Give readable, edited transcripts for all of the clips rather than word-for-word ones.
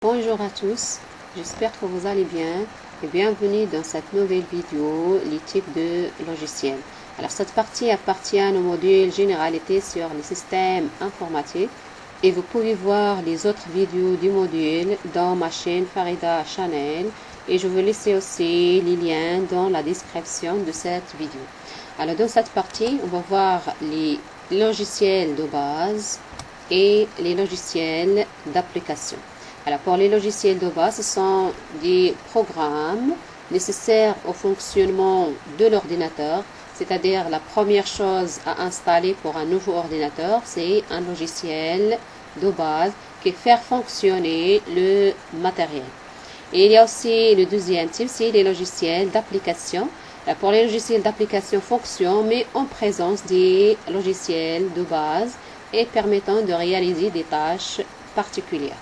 Bonjour à tous, j'espère que vous allez bien et bienvenue dans cette nouvelle vidéo, les types de logiciels. Alors cette partie appartient au module Généralité sur les systèmes informatiques et vous pouvez voir les autres vidéos du module dans ma chaîne Farida Channel et je vais laisser aussi les liens dans la description de cette vidéo. Alors dans cette partie, on va voir les logiciels de base et les logiciels d'application. Alors pour les logiciels de base, ce sont des programmes nécessaires au fonctionnement de l'ordinateur, c'est-à-dire la première chose à installer pour un nouveau ordinateur, c'est un logiciel de base qui fait fonctionner le matériel. Et il y a aussi le deuxième type, c'est les logiciels d'application. Pour les logiciels d'application fonction, mais en présence des logiciels de base et permettant de réaliser des tâches particulières.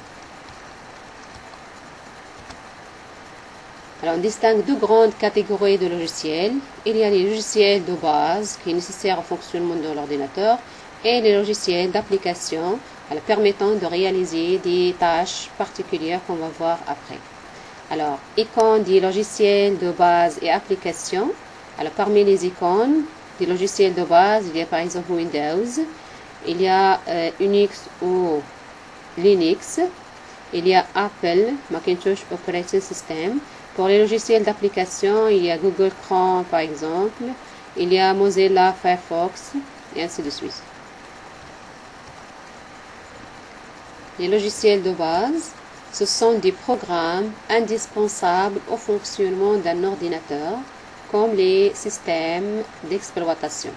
Alors, on distingue deux grandes catégories de logiciels. Il y a les logiciels de base qui sont nécessaires au fonctionnement de l'ordinateur et les logiciels d'application permettant de réaliser des tâches particulières qu'on va voir après. Alors, icônes des logiciels de base et applications. Alors, parmi les icônes des logiciels de base, il y a par exemple Windows, il y a Unix ou Linux, il y a Apple, Macintosh Operating System. Pour les logiciels d'application, il y a Google Chrome par exemple, il y a Mozilla Firefox et ainsi de suite. Les logiciels de base, ce sont des programmes indispensables au fonctionnement d'un ordinateur, comme les systèmes d'exploitation.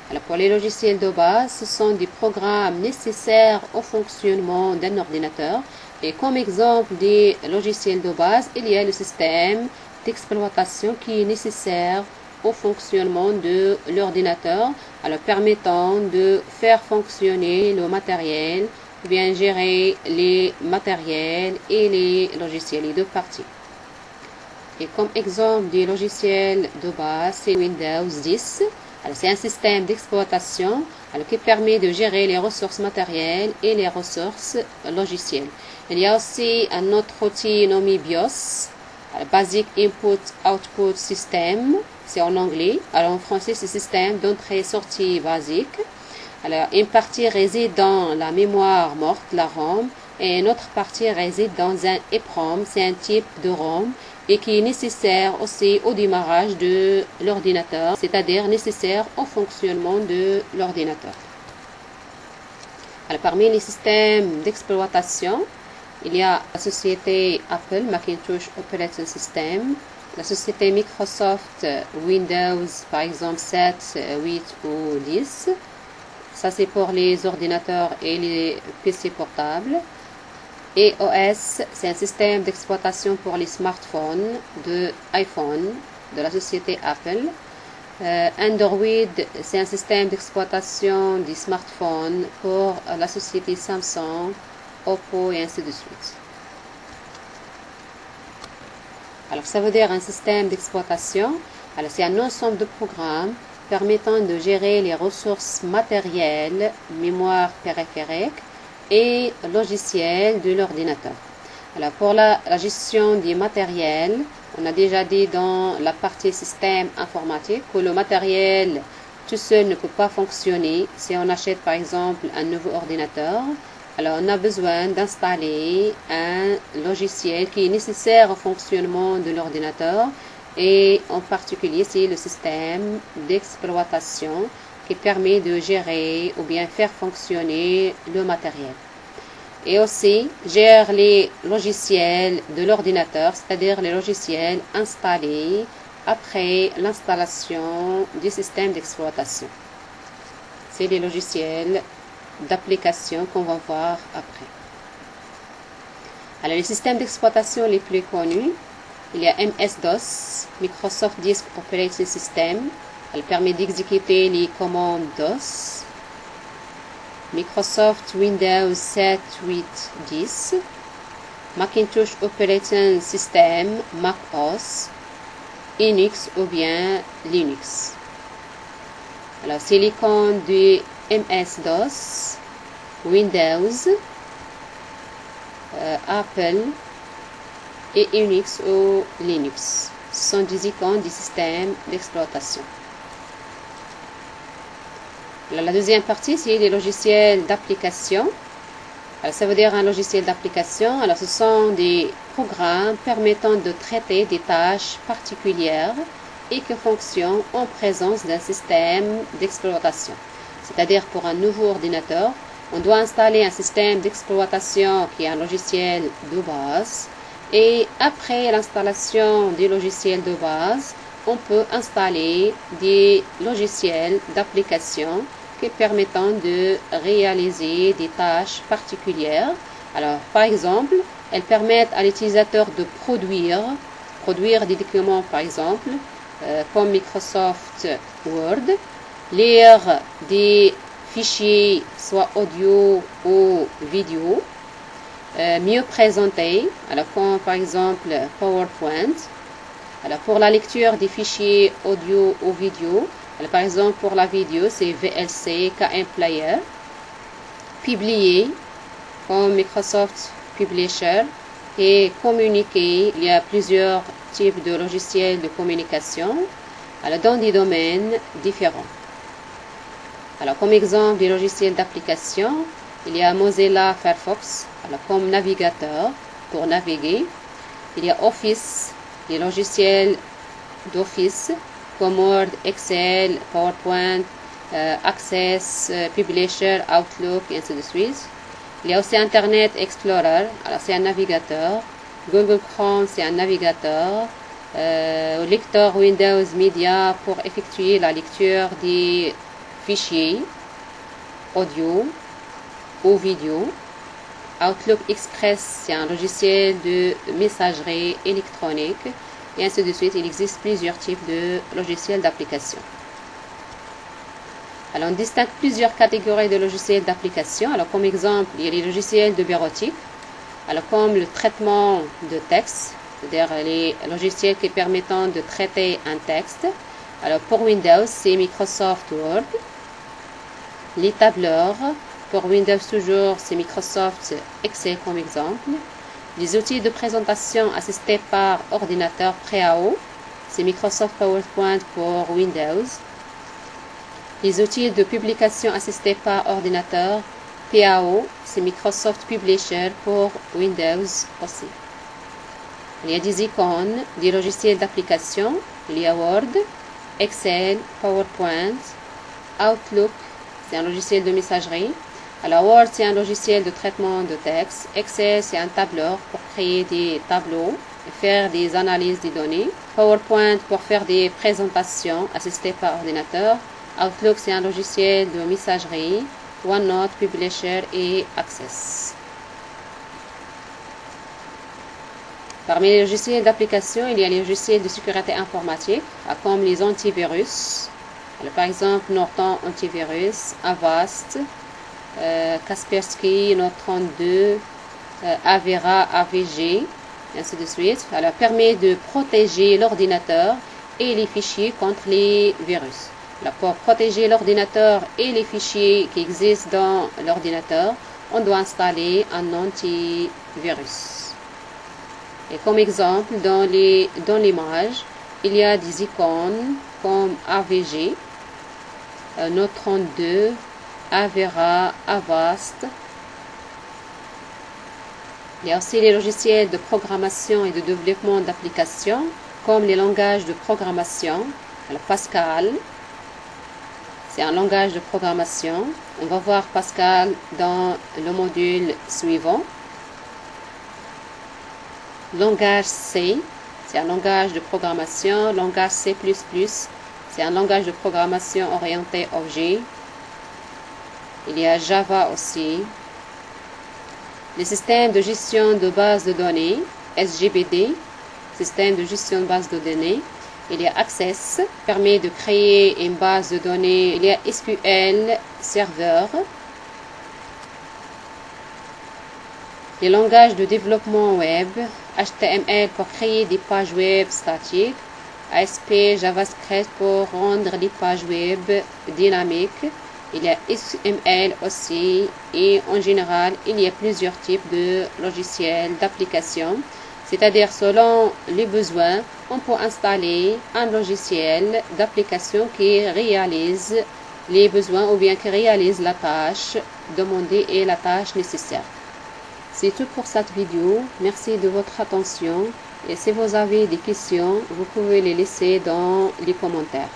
Alors pour les logiciels de base, ce sont des programmes nécessaires au fonctionnement d'un ordinateur. Et comme exemple des logiciels de base, il y a le système d'exploitation qui est nécessaire au fonctionnement de l'ordinateur, alors permettant de faire fonctionner le matériel, bien gérer les matériels et les logiciels, les deux parties. Et comme exemple des logiciels de base, c'est Windows 10. C'est un système d'exploitation qui permet de gérer les ressources matérielles et les ressources logicielles. Il y a aussi un autre outil nommé BIOS, Basic Input Output System, c'est en anglais. Alors en français, c'est système d'entrée-sortie basique. Alors une partie réside dans la mémoire morte, la ROM, et une autre partie réside dans un EEPROM, c'est un type de ROM, et qui est nécessaire aussi au démarrage de l'ordinateur, c'est-à-dire nécessaire au fonctionnement de l'ordinateur. Alors parmi les systèmes d'exploitation, il y a la société Apple, Macintosh Operating System, la société Microsoft, Windows, par exemple 7, 8 ou 10. Ça c'est pour les ordinateurs et les PC portables. Et OS, c'est un système d'exploitation pour les smartphones de iPhone de la société Apple. Android, c'est un système d'exploitation des smartphones pour la société Samsung, Oppo et ainsi de suite. Alors, ça veut dire un système d'exploitation. Alors, c'est un ensemble de programmes permettant de gérer les ressources matérielles, mémoire périphérique et logiciel de l'ordinateur. Alors pour la gestion des matériels, on a déjà dit dans la partie système informatique que le matériel tout seul ne peut pas fonctionner. Si on achète par exemple un nouveau ordinateur, alors on a besoin d'installer un logiciel qui est nécessaire au fonctionnement de l'ordinateur et en particulier c'est le système d'exploitation qui permet de gérer ou bien faire fonctionner le matériel. Et aussi, gère les logiciels de l'ordinateur, c'est-à-dire les logiciels installés après l'installation du système d'exploitation. C'est les logiciels d'application qu'on va voir après. Alors, les systèmes d'exploitation les plus connus, il y a MS-DOS, Microsoft Disk Operating System. Elle permet d'exécuter les commandes DOS. Microsoft Windows 7, 8, 10. Macintosh Operating System, Mac OS. Unix ou bien Linux. Alors, c'est l'icône du MS-DOS, Windows, Apple, et Unix ou Linux. Ce sont des icônes du système d'exploitation. La deuxième partie, c'est les logiciels d'application. Ça veut dire un logiciel d'application. Alors, ce sont des programmes permettant de traiter des tâches particulières et qui fonctionnent en présence d'un système d'exploitation. C'est-à-dire, pour un nouveau ordinateur, on doit installer un système d'exploitation qui est un logiciel de base. Et après l'installation du logiciel de base, on peut installer des logiciels d'application qui permettent de réaliser des tâches particulières. Alors, par exemple, elles permettent à l'utilisateur de produire des documents, par exemple, comme Microsoft Word, lire des fichiers, soit audio ou vidéo, mieux présenter, alors comme par exemple PowerPoint. Alors pour la lecture des fichiers audio ou vidéo, alors par exemple pour la vidéo c'est VLC, KM Player. Publier comme Microsoft Publisher et communiquer. Il y a plusieurs types de logiciels de communication alors dans des domaines différents. Alors comme exemple des logiciels d'application, il y a Mozilla Firefox alors comme navigateur pour naviguer. Il y a Office, les logiciels d'Office comme Word, Excel, PowerPoint, Access, Publisher, Outlook et ainsi de suite. Il y a aussi Internet Explorer, alors c'est un navigateur. Google Chrome, c'est un navigateur. Lecteur Windows Media pour effectuer la lecture des fichiers audio ou vidéo. Outlook Express, c'est un logiciel de messagerie électronique. Et ainsi de suite, il existe plusieurs types de logiciels d'application. Alors, on distingue plusieurs catégories de logiciels d'application. Alors, comme exemple, il y a les logiciels de bureautique. Alors, comme le traitement de texte, c'est-à-dire les logiciels qui permettent de traiter un texte. Alors, pour Windows, c'est Microsoft Word. Les tableurs, pour Windows toujours, c'est Microsoft Excel comme exemple. Les outils de présentation assistés par ordinateur pré-AO, c'est Microsoft PowerPoint pour Windows. Les outils de publication assistés par ordinateur PAO, c'est Microsoft Publisher pour Windows aussi. Il y a des icônes, des logiciels d'application. Il y a Word, Excel, PowerPoint, Outlook, c'est un logiciel de messagerie. Alors Word, c'est un logiciel de traitement de texte. Excel, c'est un tableur pour créer des tableaux et faire des analyses des données. PowerPoint pour faire des présentations assistées par ordinateur. Outlook, c'est un logiciel de messagerie. OneNote, Publisher et Access. Parmi les logiciels d'application, il y a les logiciels de sécurité informatique, comme les antivirus. Alors, par exemple, Norton Antivirus, Avast, Kaspersky, Note32, Avera, AVG, et ainsi de suite. Alors, permet de protéger l'ordinateur et les fichiers contre les virus. Alors, pour protéger l'ordinateur et les fichiers qui existent dans l'ordinateur, on doit installer un antivirus. Et comme exemple, dans l'image, il y a des icônes comme AVG, Note32, Avera, Avast. Il y a aussi les logiciels de programmation et de développement d'applications, comme les langages de programmation. Alors Pascal, c'est un langage de programmation. On va voir Pascal dans le module suivant. Langage C, c'est un langage de programmation. Langage C++, c'est un langage de programmation orienté objet. Il y a Java aussi. Les systèmes de gestion de base de données, SGBD, système de gestion de base de données. Il y a Access, permet de créer une base de données. Il y a SQL Server. Les langages de développement web, HTML pour créer des pages web statiques, ASP, JavaScript pour rendre des pages web dynamiques. Il y a XML aussi et en général, il y a plusieurs types de logiciels d'application. C'est-à-dire, selon les besoins, on peut installer un logiciel d'application qui réalise les besoins ou bien qui réalise la tâche demandée et la tâche nécessaire. C'est tout pour cette vidéo. Merci de votre attention. Et si vous avez des questions, vous pouvez les laisser dans les commentaires.